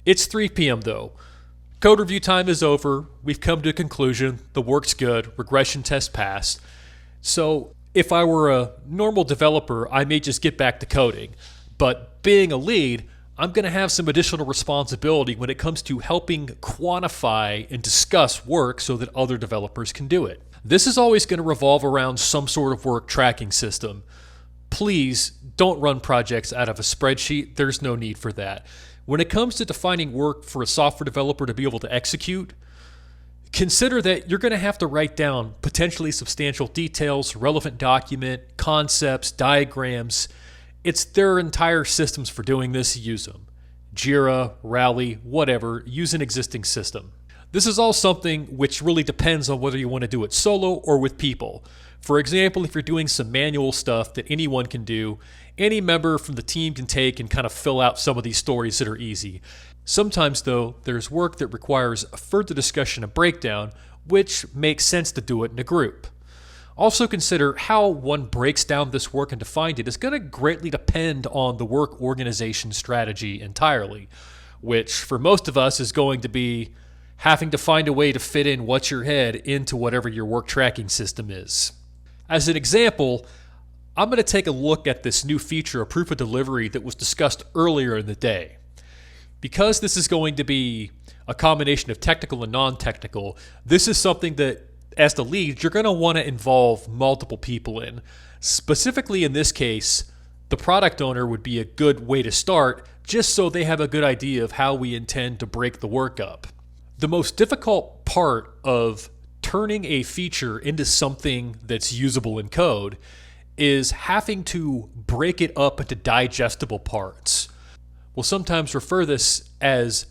It's 3 p.m. though. Code review time is over. We've come to a conclusion. The work's good. Regression test passed. So if I were a normal developer, I may just get back to coding. But being a lead, I'm going to have some additional responsibility when it comes to helping quantify and discuss work so that other developers can do it. This is always going to revolve around some sort of work tracking system. Please don't run projects out of a spreadsheet. There's no need for that. When it comes to defining work for a software developer to be able to execute, consider that you're going to have to write down potentially substantial details, relevant document, concepts, diagrams. It's their entire systems for doing this. Use them. Jira, Rally, whatever. Use an existing system. This is all something which really depends on whether you want to do it solo or with people. For example, if you're doing some manual stuff that anyone can do, any member from the team can take and kind of fill out some of these stories that are easy. Sometimes, though, there's work that requires a further discussion and breakdown, which makes sense to do it in a group. Also consider how one breaks down this work and defines it is going to greatly depend on the work organization strategy entirely, which for most of us is going to be having to find a way to fit in what's your head into whatever your work tracking system is. As an example, I'm going to take a look at this new feature of proof of delivery that was discussed earlier in the day. Because this is going to be a combination of technical and non-technical, this is something that, as the lead, you're going to want to involve multiple people in. Specifically in this case, the product owner would be a good way to start, just so they have a good idea of how we intend to break the work up. The most difficult part of turning a feature into something that's usable in code is having to break it up into digestible parts. We'll sometimes refer this as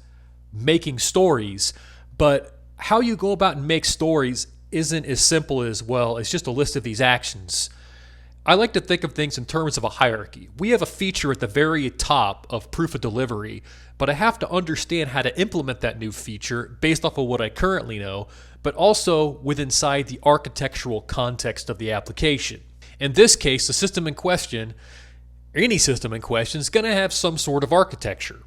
making stories, but how you go about and make stories isn't as simple as, well, it's just a list of these actions. I like to think of things in terms of a hierarchy. We have a feature at the very top of proof of delivery, but I have to understand how to implement that new feature based off of what I currently know, but also within inside the architectural context of the application. In this case, the system in question, any system in question, is going to have some sort of architecture.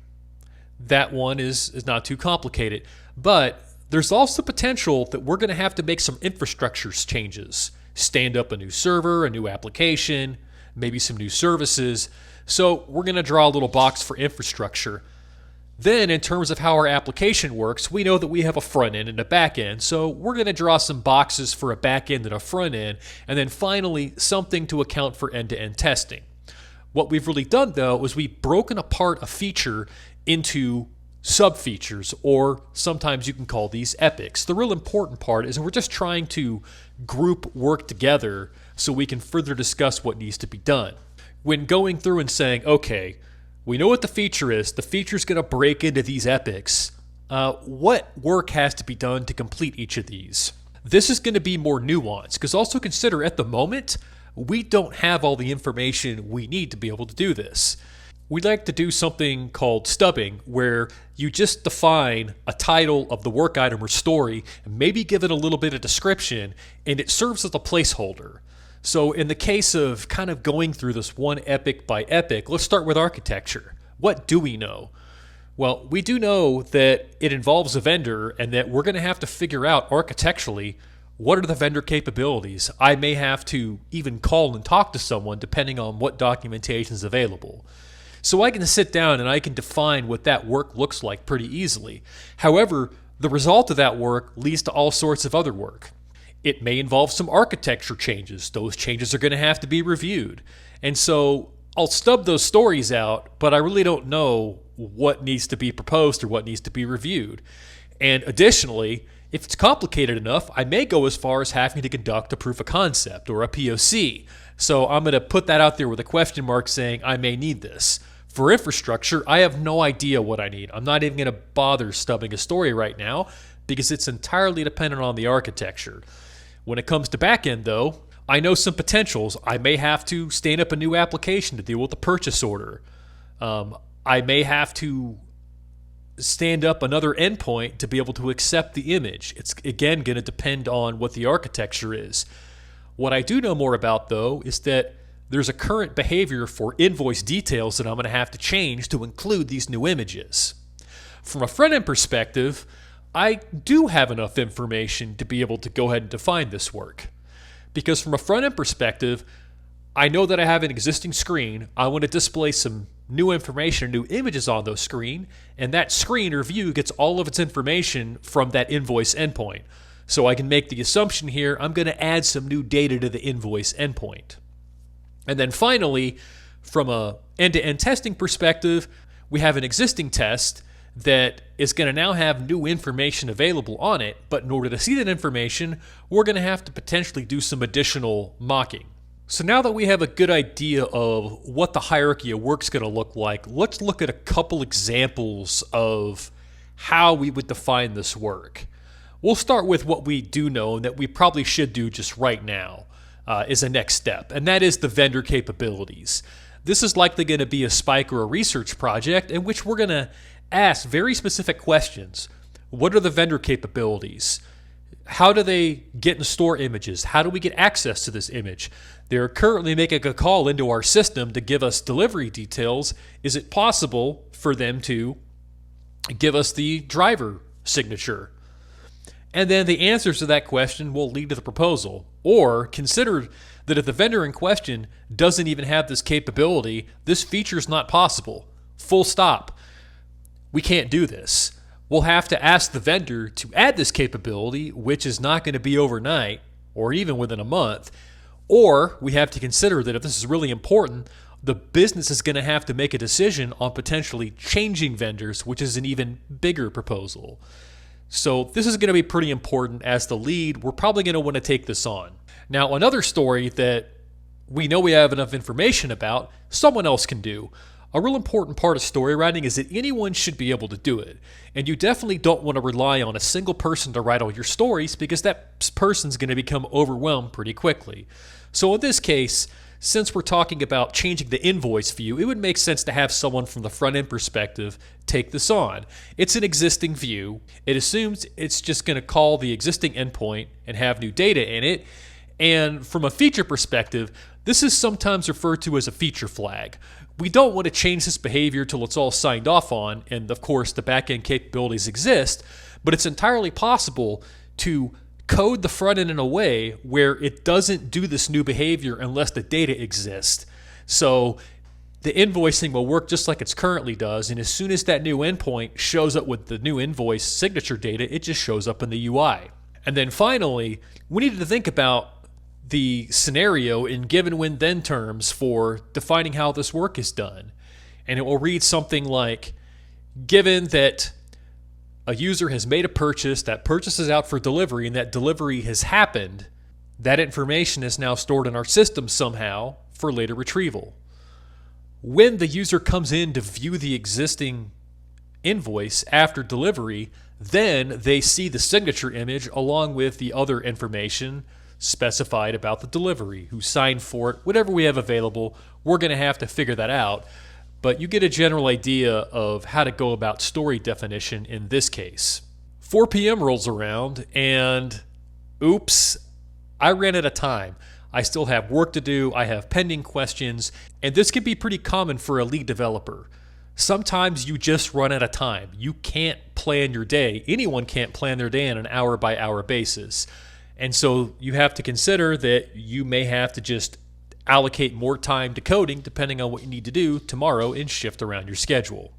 That one is not too complicated, but there's also potential that we're going to have to make some infrastructure changes. Stand up a new server, a new application, maybe some new services. So we're going to draw a little box for infrastructure. Then in terms of how our application works, we know that we have a front end and a back end. So we're going to draw some boxes for a back end and a front end. And then finally, something to account for end-to-end testing. What we've really done, though, is we've broken apart a feature into sub-features, or sometimes you can call these epics. The real important part is we're just trying to group work together so we can further discuss what needs to be done. When going through and saying, okay, we know what the feature is going to break into these epics. What work has to be done to complete each of these? This is going to be more nuanced, because also consider at the moment, we don't have all the information we need to be able to do this. We'd like to do something called stubbing, where you just define a title of the work item or story, and maybe give it a little bit of description, and it serves as a placeholder. So in the case of kind of going through this one epic by epic, let's start with architecture. What do we know? Well, we do know that it involves a vendor, and that we're going to have to figure out architecturally what are the vendor capabilities. I may have to even call and talk to someone depending on what documentation is available. So I can sit down and I can define what that work looks like pretty easily. However, the result of that work leads to all sorts of other work. It may involve some architecture changes. Those changes are going to have to be reviewed. And so I'll stub those stories out, but I really don't know what needs to be proposed or what needs to be reviewed. And additionally, if it's complicated enough, I may go as far as having to conduct a proof of concept or a POC. So I'm going to put that out there with a question mark saying I may need this. For infrastructure, I have no idea what I need. I'm not even going to bother stubbing a story right now because it's entirely dependent on the architecture. When it comes to backend, though, I know some potentials. I may have to stand up a new application to deal with the purchase order. I may have to stand up another endpoint to be able to accept the image. It's, again, going to depend on what the architecture is. What I do know more about, though, is that there's a current behavior for invoice details that I'm going to have to change to include these new images. From a front-end perspective, I do have enough information to be able to go ahead and define this work. Because from a front-end perspective, I know that I have an existing screen. I want to display some new information, new images on those screen, and that screen or view gets all of its information from that invoice endpoint. So I can make the assumption here, I'm going to add some new data to the invoice endpoint. And then finally, from a end-to-end testing perspective, we have an existing test that is going to now have new information available on it, but in order to see that information, we're going to have to potentially do some additional mocking. So now that we have a good idea of what the hierarchy of work's going to look like, let's look at a couple examples of how we would define this work. We'll start with what we do know and that we probably should do just right now is a next step, and that is the vendor capabilities. This is likely going to be a spike or a research project in which we're going to ask very specific questions. What are the vendor capabilities? How do they get and store images? How do we get access to this image? They're currently making a call into our system to give us delivery details. Is it possible for them to give us the driver signature? And then the answers to that question will lead to the proposal. Or consider that if the vendor in question doesn't even have this capability, this feature is not possible. Full stop. We can't do this. We'll have to ask the vendor to add this capability, which is not going to be overnight or even within a month. Or we have to consider that if this is really important, the business is going to have to make a decision on potentially changing vendors, which is an even bigger proposal. So this is going to be pretty important. As the lead, we're probably going to want to take this on. Now, another story that we know we have enough information about, someone else can do. A real important part of story writing is that anyone should be able to do it. And you definitely don't want to rely on a single person to write all your stories because that person's going to become overwhelmed pretty quickly. So in this case, since we're talking about changing the invoice view, it would make sense to have someone from the front-end perspective take this on. It's an existing view. It assumes it's just going to call the existing endpoint and have new data in it. And from a feature perspective, this is sometimes referred to as a feature flag. We don't want to change this behavior till it's all signed off on, and of course the back-end capabilities exist, but it's entirely possible to code the front end in a way where it doesn't do this new behavior unless the data exists. So the invoicing will work just like it's currently does, and as soon as that new endpoint shows up with the new invoice signature data, it just shows up in the UI. And then finally, we need to think about the scenario in given when then terms for defining how this work is done. And it will read something like, given that a user has made a purchase, that purchase is out for delivery, and that delivery has happened, that information is now stored in our system somehow for later retrieval. When the user comes in to view the existing invoice after delivery, then they see the signature image along with the other information specified about the delivery, who signed for it, whatever we have available. We're going to have to figure that out. But you get a general idea of how to go about story definition in this case. 4 p.m. rolls around and oops, I ran out of time. I still have work to do, I have pending questions, and this can be pretty common for a lead developer. Sometimes you just run out of time. You can't plan your day. Anyone can't plan their day on an hour-by-hour basis. And so you have to consider that you may have to just allocate more time to coding depending on what you need to do tomorrow and shift around your schedule.